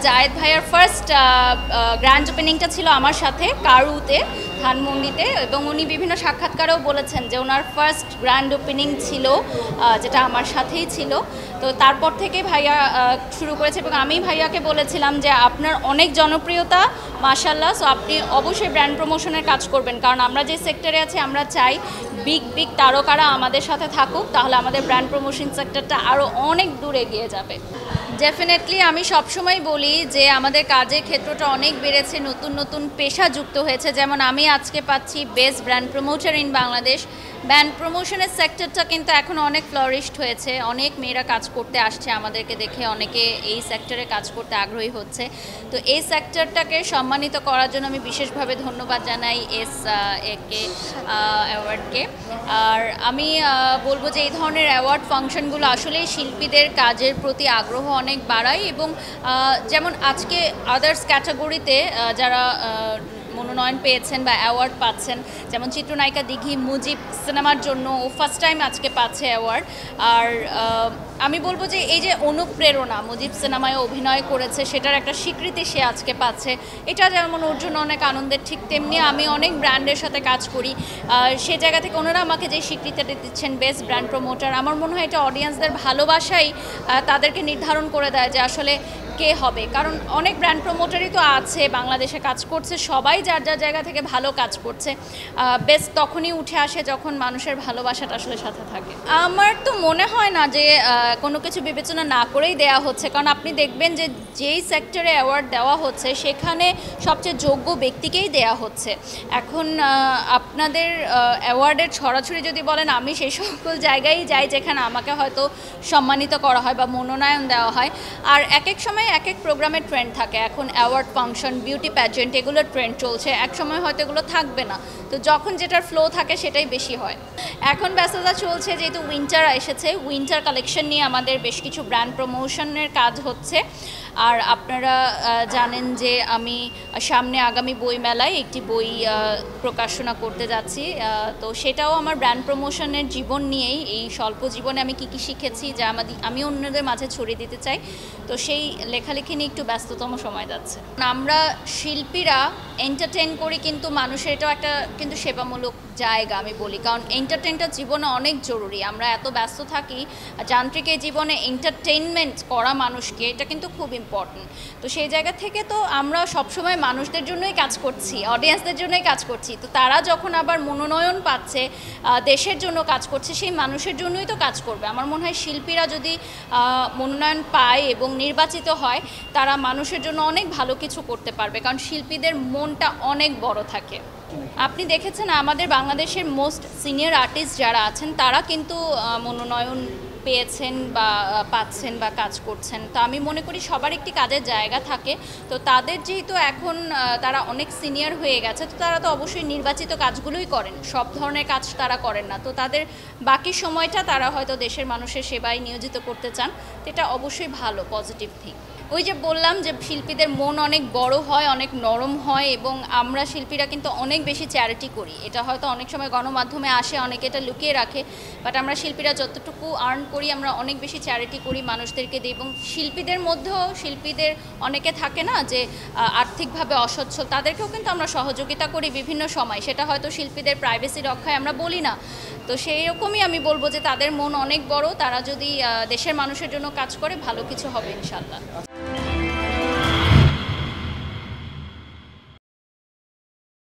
জায়েদ ভাইয়ার first grand ওপেনিংটা ছিল আমার সাথে কারুতে ধানমন্ডিতে, এবং উনি বিভিন্ন সাক্ষাৎকারেও বলেছেন যে ওনার ফার্স্ট গ্র্যান্ড ওপেনিং ছিল যেটা আমার সাথেই ছিল। তো তারপর থেকে ভাইয়া শুরু করেছে, এবং আমি ভাইয়াকে বলেছিলাম যে আপনার অনেক জনপ্রিয়তা মাশাআল্লাহ, সো আপনি অবশ্যই ব্র্যান্ড প্রমোশনের কাজ করবেন, কারণ আমরা যে সেক্টরে আছি আমরা চাই বিগ বিগ তারকারা আমাদের সাথে থাকুক, তাহলে আমাদের ব্র্যান্ড প্রমোশন সেক্টরটা আরও অনেক দূর এগিয়ে যাবে। ডেফিনেটলি আমি সবসময় বলি যে আমাদের কাজের ক্ষেত্রটা অনেক বেড়েছে, নতুন নতুন পেশা যুক্ত হয়েছে। যেমন আমি আজকে পাচ্ছি best brand promoter in Bangladesh. Brand প্রমোশনের সেক্টরটা কিন্তু এখন অনেক ফ্লারিশড হয়েছে, অনেক মেয়েরা কাজ করতে আসছে আমাদেরকে দেখে, অনেকে এই সেক্টরে কাজ করতে আগ্রহী হচ্ছে। তো এই সেক্টরটাকে সম্মানিত করার জন্য আমি বিশেষভাবে ধন্যবাদ জানাই একে অ্যাওয়ার্ডকে। আর আমি বলবো যে এই ধরনের অ্যাওয়ার্ড ফাংশনগুলো আসলেই শিল্পীদের কাজের প্রতি আগ্রহ অনেক বাড়ায়, এবং যেমন আজকে আদার্স ক্যাটাগরিতে যারা মনোনয়ন পেয়েছেন বা অ্যাওয়ার্ড পাচ্ছেন, যেমন চিত্রনায়িকা দিঘি মুজিব সিনেমার জন্য ও ফার্স্ট টাইম আজকে পাচ্ছে অ্যাওয়ার্ড। আর আমি বলবো যে এই যে অনুপ্রেরণা, মুজিব সিনেমায় অভিনয় করেছে সেটার একটা স্বীকৃতি সে আজকে পাচ্ছে, এটা যেমন ওর জন্য অনেক আনন্দের, ঠিক তেমনি আমি অনেক ব্র্যান্ডের সাথে কাজ করি, সে জায়গা থেকে ওনারা আমাকে যে স্বীকৃতিটা দিচ্ছেন বেস্ট ব্র্যান্ড প্রমোটার, আমার মনে হয় এটা অডিয়েন্সদের ভালোবাসাই তাদেরকে নির্ধারণ করে দেয় যে আসলে কে হবে। কারণ অনেক ব্র্যান্ড প্রমোটারই তো আছে বাংলাদেশে কাজ করছে, সবাই যার যার জায়গা থেকে ভালো কাজ করছে, বেস্ট তখনই উঠে আসে যখন মানুষের ভালোবাসাটা আসলে সাথে থাকে। আমার তো মনে হয় না যে কোনো কিছু বিবেচনা না করেই দেয়া হচ্ছে, কারণ আপনি দেখবেন যে যেই সেক্টরে অ্যাওয়ার্ড দেওয়া হচ্ছে সেখানে সবচেয়ে যোগ্য ব্যক্তিকেই দেয়া হচ্ছে। এখন আপনাদের অ্যাওয়ার্ডের ছড়াছড়ি যদি বলেন, আমি সেই সকল জায়গায় যাই যেখানে আমাকে হয়তো সম্মানিত করা হয় বা মনোনয়ন দেওয়া হয়। আর এক এক সময় এক এক প্রোগ্রামের ট্রেন্ড থাকে, এখন অ্যাওয়ার্ড ফাংশন, বিউটি প্যাজেন্ট, এগুলোর ট্রেন্ড চলছে, এক সময় হয়তো এগুলো থাকবে না, তো যখন যেটার ফ্লো থাকে সেটাই বেশি হয়। এখন ব্যস্ততা চলছে, যেহেতু উইন্টার এসেছে, উইন্টার কালেকশন নিয়ে আমাদের বেশ কিছু ব্র্যান্ড প্রমোশনের কাজ হচ্ছে। আর আপনারা জানেন যে আমি সামনে আগামী বইমেলায় একটি বই প্রকাশনা করতে যাচ্ছি, তো সেটাও আমার ব্র্যান্ড প্রমোশনের জীবন নিয়েই, এই স্বল্প জীবনে আমি কী কী শিখেছি যা আমি অন্যদের মাঝে ছড়িয়ে দিতে চাই, তো সেই লেখালেখি নিয়ে একটু ব্যস্ততম সময় যাচ্ছে। আমরা শিল্পীরা এন্টারটেইন করি, কিন্তু মানুষের এটাও একটা কিন্তু সেবামূলক জায়গা আমি বলি, কারণ এন্টারটেইনটা জীবনে অনেক জরুরি। আমরা এত ব্যস্ত থাকি, যান্ত্রিক এই জীবনে এন্টারটেইনমেন্ট করা মানুষকে, এটা কিন্তু খুব ইম্পর্টেন্ট। তো সেই জায়গা থেকে তো আমরা সবসময় মানুষদের জন্যই কাজ করছি, অডিয়েন্সদের জন্যই কাজ করছি, তো তারা যখন আবার মনোনয়ন পাচ্ছে, দেশের জন্য কাজ করছে, সেই মানুষের জন্যই তো কাজ করবে। আমার মনে হয় শিল্পীরা যদি মনোনয়ন পায় এবং নির্বাচিত হয়, তারা মানুষের জন্য অনেক ভালো কিছু করতে পারবে, কারণ শিল্পীদের মনটা অনেক বড় থাকে। আপনি দেখেছেন আমাদের বাংলাদেশের মোস্ট সিনিয়র আর্টিস্ট যারা আছেন তারা কিন্তু মনোনয়ন পেয়েছেন বা পাচ্ছেন বা কাজ করছেন। তো আমি মনে করি সবার একটি কাজের জায়গা থাকে, তো তাদের যেহেতু এখন তারা অনেক সিনিয়র হয়ে গেছে, তো তারা তো অবশ্যই নির্বাচিত কাজগুলোই করেন, সব ধরনের কাজ তারা করেন না, তো তাদের বাকি সময়টা তারা হয়তো দেশের মানুষের সেবায় নিয়োজিত করতে চান, তো এটা অবশ্যই ভালো, পজিটিভ থিং। ওই যে বললাম যে শিল্পীদের মন অনেক বড় হয়, অনেক নরম হয়, এবং আমরা শিল্পীরা কিন্তু অনেক বেশি চ্যারিটি করি। এটা হয়তো অনেক সময় গণমাধ্যমে আসে, অনেকে এটা লুকিয়ে রাখে, বাট আমরা শিল্পীরা যতটুকু আর্ন করি আমরা অনেক বেশি চ্যারিটি করি, মানুষদেরকে দিই। এবং শিল্পীদের মধ্যেও শিল্পীদের অনেকে থাকে না যে আর্থিকভাবে অসচ্ছল, তাদেরকেও কিন্তু আমরা সহযোগিতা করি বিভিন্ন সময়, সেটা হয়তো শিল্পীদের প্রাইভেসি রক্ষায় আমরা বলি না। তো সেই রকমই আমি বলবো যে তাদের মন অনেক বড়, তারা যদি দেশের মানুষের জন্য কাজ করে ভালো কিছু হবে ইনশাল্লাহ।